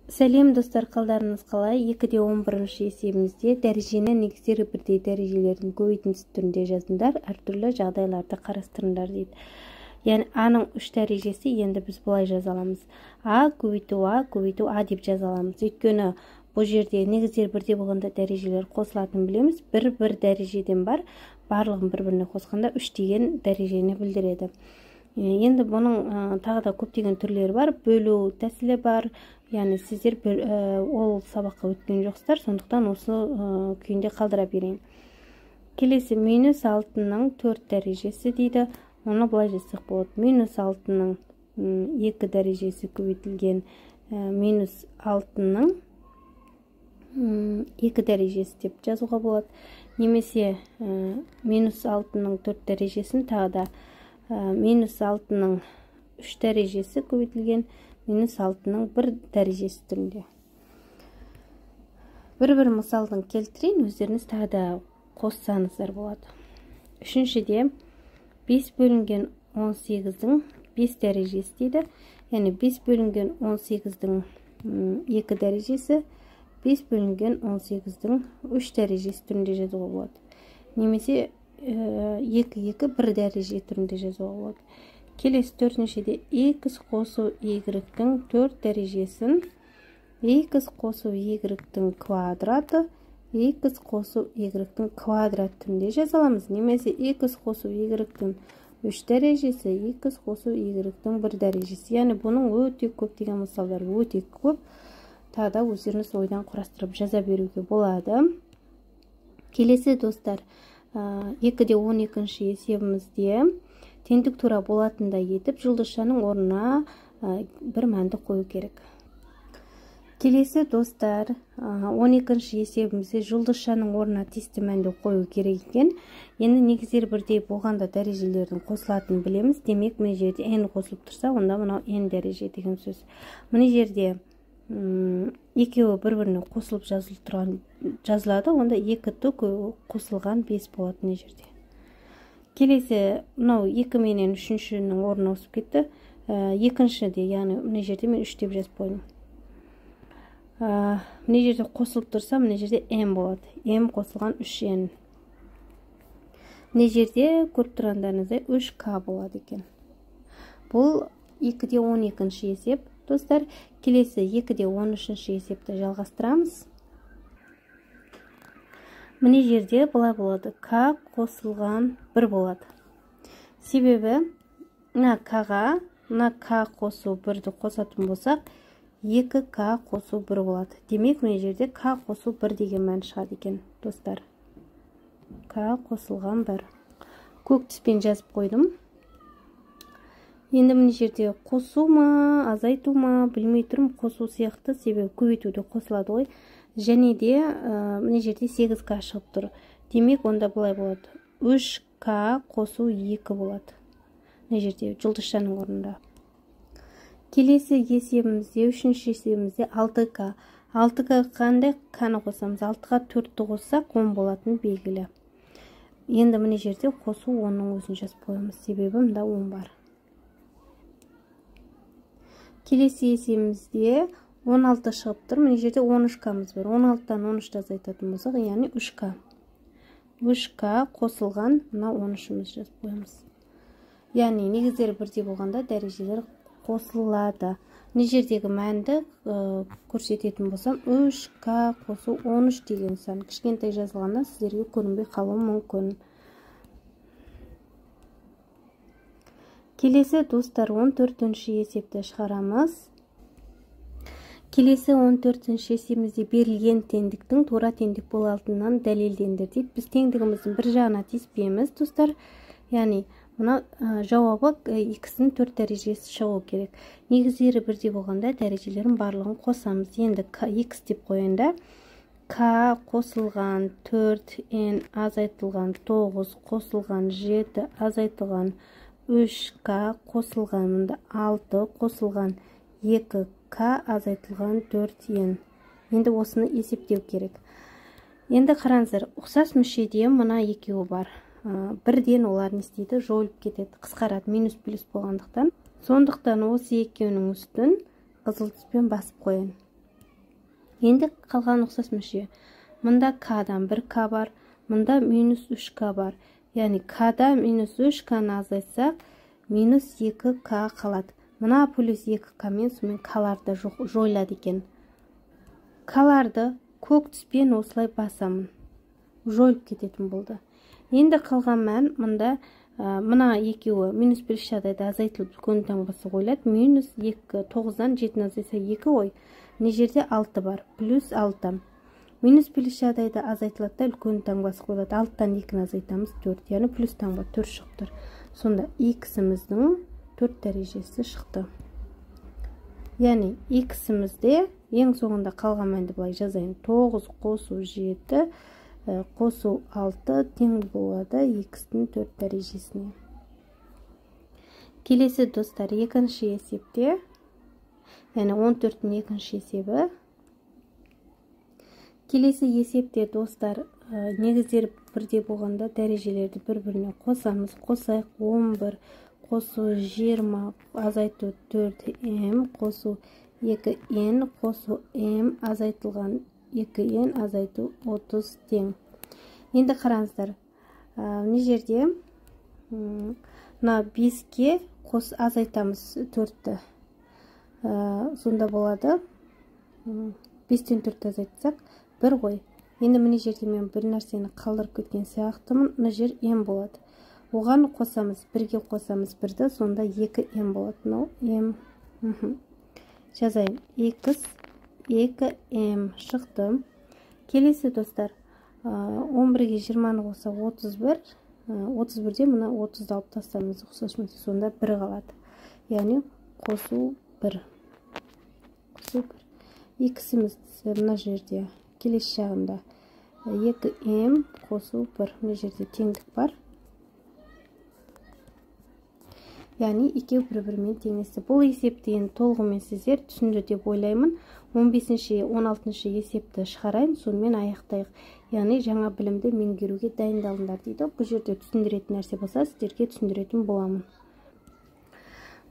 Сәлем достар, қалдарыңыз қалай? 2-11 есебімізде дәрежені негіздері бірдей дәрежелердің көбейтіндісі түрінде жазыңдар, әртүрлі жағдайларды қарастырыңдар дейді. Яғни аның 3 дәрежесі енді біз бұлай жаза аламыз. А көбейту А деп жаза аламыз. Өйткені бұл жерде негіздер бірдей болғанда дәрежелер қосылатынын білеміз. Бір дәрежеден бар, барлығын бір-біріне қосқанда 3 деген дәрежені білдіреді. Енді бұның тағы да көптеген түрлері бар, бөлу тәсілі бар. Яғни сіздер ол сабаққа өткен жоқсыздар, сондықтан осы күйінде қалдыра берейін. Келесі -6-ның 4 дәрежесі дейді. Оны былай жазсақ болады. -6-ның 2 дәрежесі көбейтілген -6-ның 2 дәрежесі деп жазуға болады. Немесе -6-ның 4 дәрежесін тағы да -6-ның 3 дәрежесі көбейтілген -6-ның 1 дәрежесі түрінде. Бір мысалдың келтірейін, өздеріңіз тағы да қоссаңыздар болады. Үшіншіде 5 бөлінген 18-дің 5 дәрежесі дейді. Яғни 5 бөлінген 18-дің 2 дәрежесі 5 бөлінген 18-дің 3 дәрежесі түрінде жазуға болады. Немесе 2-1 дәреже түрінде жазуға болады. Келесі 4-шіде x қосу y-дің 4 дәрежесін x қосу y-дің квадраты x қосу y-дің квадрат түрінде жаза аламыз. Немесе x қосу y-дің 3 дәрежесі x қосу y-дің 1 дәрежесі. Яғни бұның өте көп деген мысалдар, өте көп. Тағы да өздеріңіз ойдан құрастырып жаза беруге болады. Келесі достар, 2-12 есебімізде теңдік тура болатындай етіп, жұлдызшаның орнына бір мәнді қою керек. Келесі достар, 12 есебімізде жұлдызшаның орнына тиісті мәнді қою керек екен. Енді негіздер бірдей болғанда дәрежелердің қосылатынын білеміз. Демек, мына жерде n қосылып тұрса, онда мынау n дәреже деген сөз. Мына жерде екеуі бір-біріне қосылып жазылады, онда 2 қосылған 5 болады мына жерде. Келесі, мынау 2 менен 3-шінің орнына ауысып кетті. Екіншіде, яғни мына жерде мен 3 деп жазып қойдым. Мына жерде қосылып тұрса, мына жерде m болады. m қосылған 3n. Мына жерде көріп тұрғандарыңыздай 3k болады екен. Бұл 2-12 есеп. Достар, келесі 2-13 есепті жалғастырамыз. Мына жерде бұлай болады. К қосылған 1 болады. Себебі, мына К-ға, мына К қосу 1-ді қосатын болсақ, 2К қосу 1 болады. Демек, мына жерде К қосу 1 деген мән шығады екен, достар. К қосылған 1. Көк түспен жазып қойдым. Енді мына жерде қосу ма, азайту ма, білмей тұрмын, қосу сияқты, себебі көбейтуде қосылады ғой. Және де мына жерде 8К шығып тұр. Демек, онда бұлай болады. 3К қосу 2 болады. Мына жерде жұлдызшаның орнында. Келесі есебімізде, 3-ші есебімізде 6К. 6К қандай? К-ны қосамыз. 6-ға 4-ті қоссақ 10 болатын белгілі. Енді мына жерде қосу 10-ның өзін жазып қоямыз. Себебі мында 10 бар. Келесі есебімізде 16 шығып тұр. Мына жерде 13К-мыз бар. 16-тан 13-ті азайтатын болсақ, яғни 3К. 3К қосылған, мына 13-міз жазып қоямыз. Яғни негіздері бірдей болғанда дәрежелер қосылады. Мына жердегі мәнді көрсететін болсам, 3К қосу 13 деген сан. Кішкентай жазылғанда сіздерге көрінбей қалуы мүмкін. Келесі достар, 14-ші есепті шығарамыз. Келесі 14-ші есебімізде берілген теңдіктің тура теңдік болатынынан дәлелдендір дейді. Біз теңдігіміздің бір жағына тиіспейміз, достар. Яғни, мына жауабы x-дің 4 дәрежесі шығу керек. Негіздері бірдей болғанда дәрежелерін барлығын қосамыз. Енді x деп қойында k қосылған 4, n азайтылған 9, қосылған 7, азайтылған 3К қосылған 6, қосылған 2К азайтылған 4n. Енді осыны есептеу керек. Енді қараңыздар, ұқсас мүшеде мына екеуі бар. Бірден олар не істейді? Жойылып кетеді, қысқарады, минус плюс болғандықтан. Сондықтан осы екеуінің үстін қызыл түспен басып қояйын. Енді қалған ұқсас мүше. Мында k-дан 1k бар, мында минус 3k бар. Яғни k-да минус 3k-ны азайтсақ, минус 2k қалады. Мына плюс 2k мен сумен k-ларды жойылады екен. K-ларды көк түспен осылай басамын. Жойылып кететін болды. Енді қалған мән мында мына екеуі минус 1 жағдайда азайтылып үлкен таңбасы қойылады. Минус 2, 9-дан 7 азайса 2 ой. Не жерде 6 бар, плюс 6. Минус 1 жағдайда азайтылады да үлкен таңбасы қойылады. 6-дан 2-ні азайтамыз 4, яғни плюс таңба 4 шықты. Сонда x-іміздің 4 дәрежесі шықты. Яғни x-імізде ең соңында қалған мәнді былай жазайын. 9 қосу 7 қосу 6 тең болады x-тің 4 дәрежесіне. Келесі достар, екінші есепте, яғни 14-тің екінші есебі. Келесі есепте достар, негіздер бірде болғанда дәрежелерді бір-біріне қосамыз. Қосайық 11 қосу 20 азайту 4m қосу 2n қосу m азайтылған 2n азайту 30 тең. Енді қараңыздар, не жерде мына 5-ке азайтамыз 4-ті. Сонда болады 5-тен 4 азайтсақ 1 ғой. Енді міне жерде мен бір нәрсені қалдырып кеткен сияқтымын. Мына жер m болады. Оған қосамыз, 1-ге қосамыз 1-ді, сонда 2m болады. Мынау m. Жазайын. x 2m шықты. Келесі достар, 11-ге 20-ны қоса 31. 31-де мына 30-ды алып тастамыз, ұқсас мүше, сонда 1 қалады. Яғни қосу 1. Қосу 1. X-іміз мына жерде келесі жағында 2m қосу 1. Мына жерде теңдік бар. Яғни екеу бір-бірімен теңесті. Бұл есепті енді толығымен сіздер түсінді деп ойлаймын. 15-ші, 16-ші есепті шығарайын, сонымен аяқтайық. Яғни жаңа білімді меңгеруге дайындалыңдар дейді. Бұл жерде түсіндіретін нәрсе болса, сіздерге түсіндіретін боламын.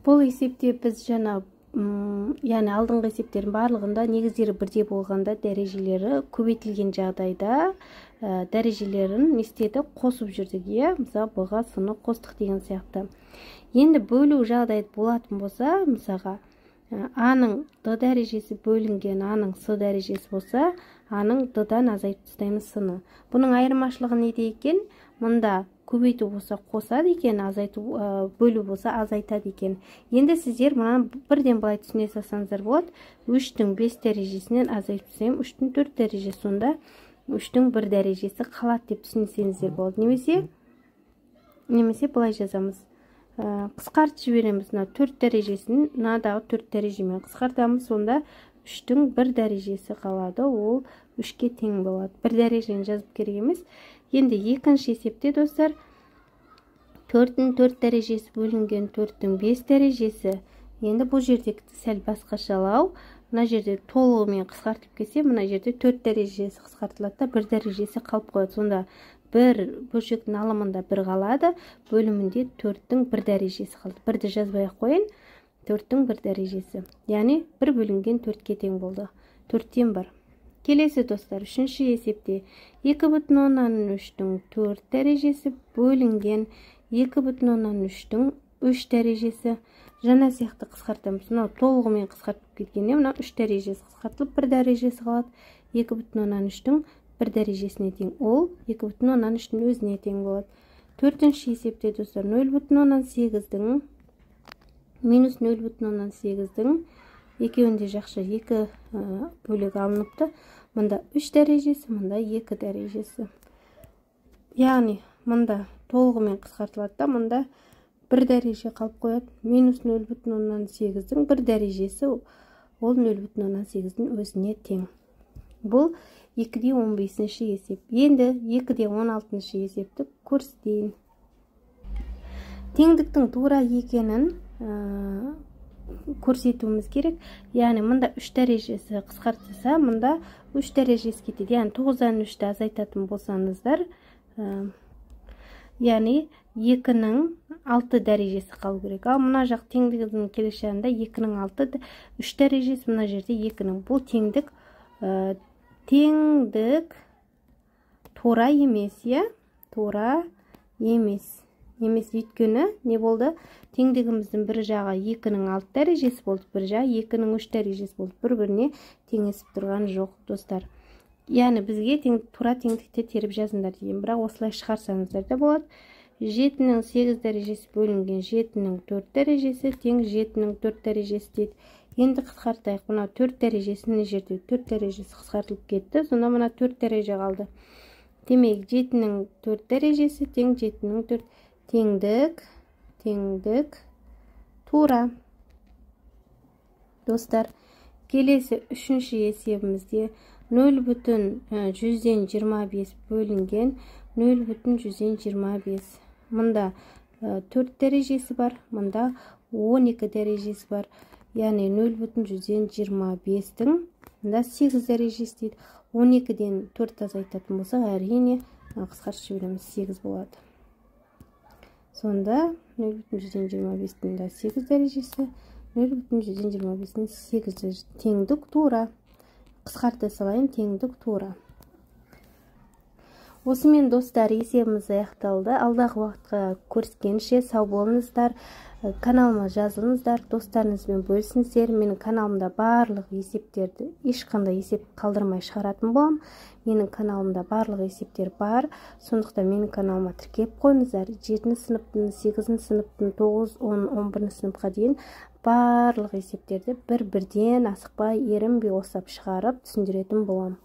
Бұл есепте біз жаңа яғни алдыңғы есептердің барлығында негіздері бірдей болғанда дәрежелері көбейтілген жағдайда дәрежелерін не істеді? Қосып жүрдік. Мысалы, b-ға с-ны қостық деген сияқты. Енді бөлу жағдайы болатын болса, мысалға, a-ның d дәрежесі бөлінген a-ның s дәрежесі болса, a-ның d-дан азайтып тастаймыз s-ны. Бұның айырмашылығы неде екен? Мұнда көбейту болса қосады екен, бөлу болса азайтады екен. Енді сіздер мұнан бірден былай түсіне салсаңыздар болады. 3-тің 5 дәрежесінен азайтып тастаймын, 3-тің 4 дәрежесі, сонда 3-тің 1 дәрежесі қалады деп түсінсеңіздер болады. Немесе былай жазамыз. Қысқартып жібереміз. 4 дәрежесін мынадағы 4 дәрежемен қысқартамыз, сонда 3-тің 1 дәрежесі қалады. Ол 3-ке тең болады. 1 дәрежені жазып керек емес. Енді екінші есепте достар, 4-тің 4 дәрежесі бөлінген 4-тің 5 дәрежесі. Енді бұл жерде сәл басқашалау. Мына жерде толығымен қысқартып кетсе, мына жерде 4 дәрежесі қысқартылады да 1 дәрежесі қалып қояды. Сонда бір бөлшектің алымында 1 қалады, бөлімінде 4-тің 1 дәрежесі қалды. 1-ді жазбай қойын, 4-тің 1 дәрежесі. Яғни 1 бөлінген 4-ке тең болды. 4-тен 1. Келесі достар, үшінші есепте 2,3-тің 4 дәрежесі бөлінген 2,3-тің 3 дәрежесі. Жаңа сияқты қысқартамыз. Мынау толығымен қысқартып кеткенде, мынау 3 дәрежесі қысқартылып 1 дәрежесі қалады. 2,3-тің 1 дәрежесіне тең. Ол 2,3-тің өзіне тең болады. Төртінші есепте достар, 0,8-дің минус 0,8-дің екеуінде жақша 2 бөлік алыныпты. Мұнда 3 дәрежесі, мұнда 2 дәрежесі. Яғни, мұнда толығымен қысқартылады да, мұнда 1 дәреже қалып қояды. Минус 0,8-дің 1 дәрежесі, ол 0,8-дің өзіне тең. Бұл 2-де 15-ші есеп. Енді 2-де 16-ші есепті көрсетейін. Теңдіктің тура екенін көрсетуіміз керек. Яғни, мұнда 3 дәрежесі қысқартылса, мұнда 3 дәрежесі кетеді. Яғни, 9-дан 3-ті азайтатын болсаңыздар, яғни 2-нің 6 дәрежесі қалу керек. Ал мұна жақ теңдігінің келесі жағында 2-нің 6, 3 дәрежесі, мұна жерде 2-нің. Бұл теңдік теңдік тура емес, тура емес. Өйткені не болды? Теңдігіміздің бір жағы 2-нің 6 дәрежесі болды, бір жағы 2-нің 3 дәрежесі болды. Бір-біріне теңесіп тұрған жоқ, достар. Яғни бізге тура теңдікте теріп жазыңдар деген, бірақ осылай шығарсаңыздар да болады. 7-нің 8 дәрежесі бөлінген 7-нің 4 дәрежесі тең 7-нің 4 дәрежесі дейді. Енді қысқартайық. Мына 4 дәрежесі не жерде? 4 дәрежесі қысқартылып кетті. Сонда мына 4 дәреже қалды. Демек 7-нің 4 дәрежесі тең 7-нің 4. Теңдік тура. Достар, келесі үшінші есебімізде 0,125 бөлінген 0,125. Мұнда 4 дәрежесі бар, мұнда 12 дәрежесі бар. Яғни 0,125-тің мұнда 8 дәрежесі дейді. 12-ден 4 азайтатын болсақ, әрине қысқартып жібереміз, 8 болады. Сонда 0,125-тің да 8 дәрежесі, 0,125-тің 8 дәрежесі. Теңдік тура. Қысқарта салайын, теңдік тура. Осымен достар, есебіміз аяқталды. Алдағы уақытқа көріскенше сау болыңыздар. Каналыма жазылыңыздар, достарыңызбен бөлісіңіздер. Менің каналымда барлық есептерді ешқандай есеп қалдырмай шығаратын болам. Менің каналымда барлық есептер бар. Сондықтан менің каналыма тіркеп қойыңыздар. 7 сыныптың, 8 сыныптың, 9, 10, 11 сыныпқа дейін барлық есептерді бір-бірден асықпай, ерінбей осылап шығарып түсіндіретін болам.